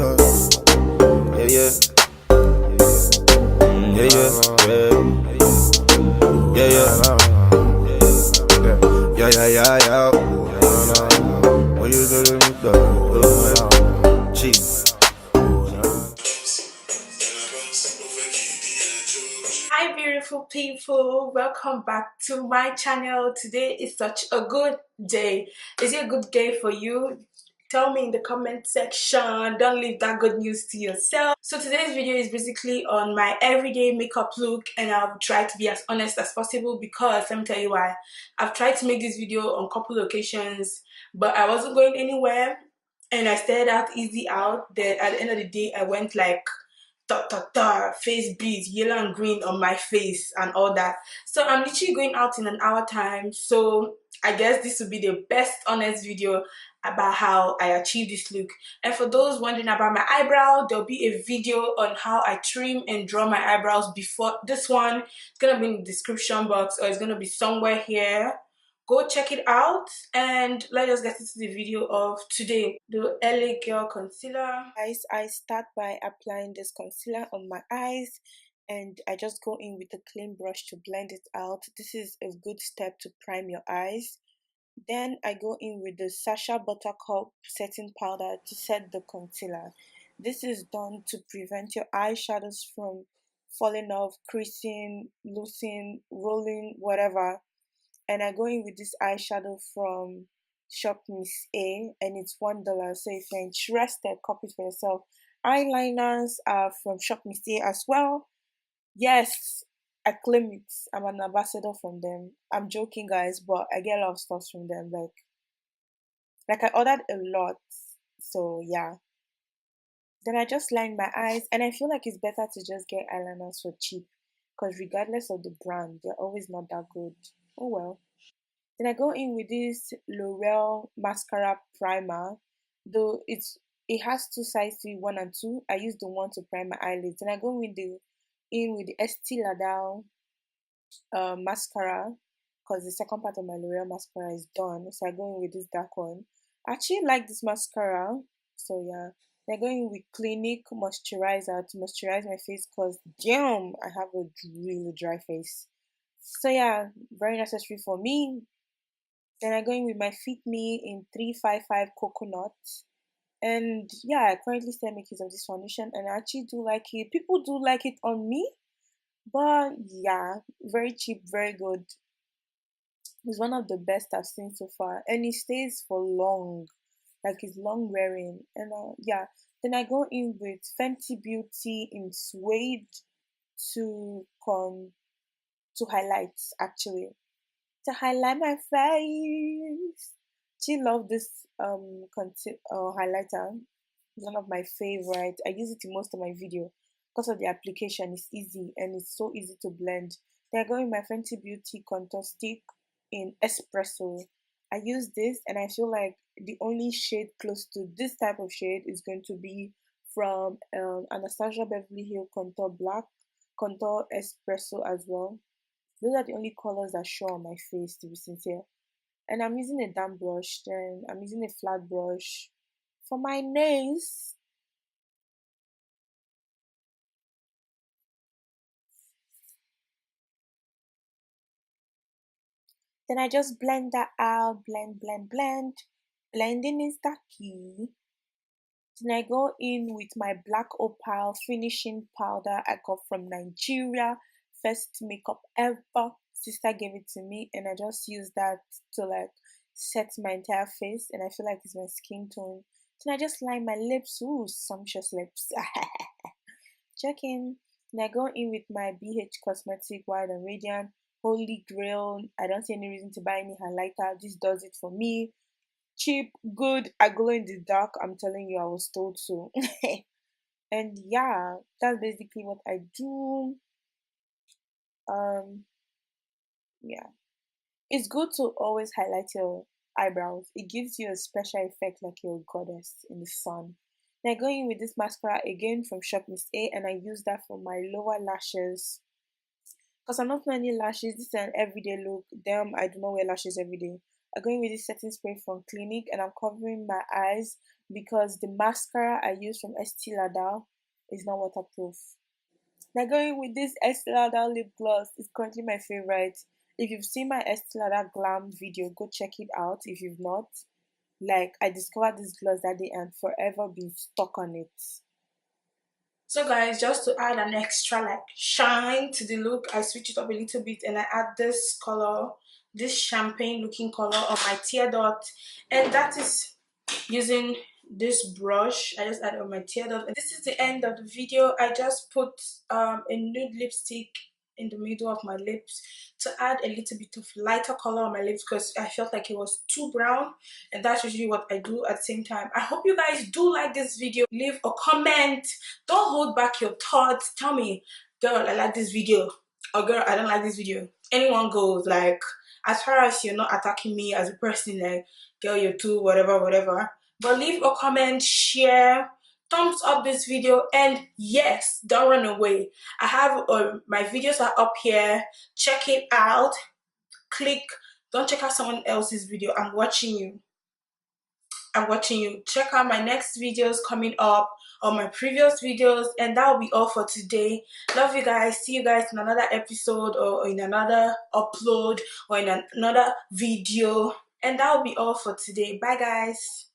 When you do the cheese. Hi beautiful people, welcome back to my channel. Today is such a good day. Is it a good day for you? Tell me in the comment section. Don't leave that good news to yourself. So today's video is basically on my everyday makeup look, and I'll try to be as honest as possible because let me tell you why. I've tried to make this video on a couple occasions, but I wasn't going anywhere and I started out easy out. Then at the end of the day I went like face beads, yellow and green on my face and all that. So I'm literally going out in an hour time, so I guess this will be the best honest video about how I achieved this look. And for those wondering about my eyebrow, there'll be a video on how I trim and draw my eyebrows before this one. It's gonna be in the description box or it's gonna be somewhere here. Go check it out and let us get into the video of today. The LA Girl Concealer. Guys, I start by applying this concealer on my eyes and I just go in with a clean brush to blend it out. This is a good step to prime your eyes. Then I go in with the Sacha Buttercup setting powder to set the concealer. This is done to prevent your eyeshadows from falling off, creasing, loosening, rolling, whatever. And I go in with this eyeshadow from Shopmissa and it's $1. So if you're interested, copy it for yourself. Eyeliners are from Shopmissa as well. Yes, I claim it. I'm an ambassador from them. I'm joking, guys, but I get a lot of stuff from them. Like I ordered a lot. So yeah. Then I just line my eyes, and I feel like it's better to just get eyeliners for cheap, because regardless of the brand, they're always not that good. Oh well. Then I go in with this L'Oreal mascara primer, though it has two sides to it, 1 and 2. I use the one to prime my eyelids. Then I go in with the Estee Lauder mascara, because the second part of my L'Oreal mascara is done. So I go in with this dark one. I actually like this mascara, so yeah. Then I go in with Clinique moisturizer to moisturize my face, because damn, I have a really dry face. So yeah, very necessary for me. Then I go in with my Fitme in 355 Coconut. And yeah, I currently still make use of this foundation and I actually do like it. People do like it on me. But yeah, very cheap, very good. It's one of the best I've seen so far. And it stays for long. Like it's long wearing. And yeah. Then I go in with Fenty Beauty in Suede to highlight actually. To highlight my face. She loved this highlighter. It's one of my favorite. I use it in most of my video because of the application. It's easy and it's so easy to blend. Then I go in my Fenty Beauty contour stick in espresso. I use this and I feel like the only shade close to this type of shade is going to be from Anastasia Beverly Hills Contour Black, Contour Espresso as well. Those are the only colors that show on my face, to be sincere. And I'm using a damp brush, then I'm using a flat brush for my nails. Then I just blend that out, blend. Blending is the key. Then I go in with my black opal finishing powder I got from Nigeria. First makeup ever. Sister gave it to me and I just use that to like set my entire face and I feel like it's my skin tone. Then I just line my lips. Ooh, sumptuous lips. Check in. Then I go in with my BH Cosmetic Wild and Radiant Holy Grail. I don't see any reason to buy any highlighter. This does it for me. Cheap, good. I glow in the dark. I'm telling you, I was told so. And yeah, that's basically what I do. Yeah, it's good to always highlight your eyebrows. It gives you a special effect like you're a goddess in the sun. Then I go in with this mascara again from Shopmissa and I use that for my lower lashes. Because I'm not wearing any lashes, this is an everyday look. Damn, I do not wear lashes every day. I go in with this setting spray from Clinique and I'm covering my eyes because the mascara I use from Estee Lauder is not waterproof. Now going with this Estee Lauder lip gloss is currently my favorite. If you've seen my Estee Lauder glam video, go check it out. If you've not, like, I discovered this gloss that day and forever been stuck on it. So guys, just to add an extra like shine to the look, I switch it up a little bit and I add this color, this champagne looking color on my tear dot, and that is using this brush. I just added on my tear dot, and this is the end of the video. I just put a nude lipstick in the middle of my lips to add a little bit of lighter color on my lips because I felt like it was too brown, and that's usually what I do at the same time. I hope you guys do like this video. Leave a comment. Don't hold back your thoughts. Tell me, girl, I like this video, or girl, I don't like this video. Anyone goes. Like, as far as you're not attacking me as a person, like, girl, you're too whatever, but leave a comment, share, thumbs up this video, and yes, don't run away. I have my videos are up here. Check it out. Click. Don't check out someone else's video. I'm watching you. Check out my next videos coming up, or my previous videos, and that will be all for today. Love you guys. See you guys in another episode, or in another upload, or in another video, and that will be all for today. Bye guys.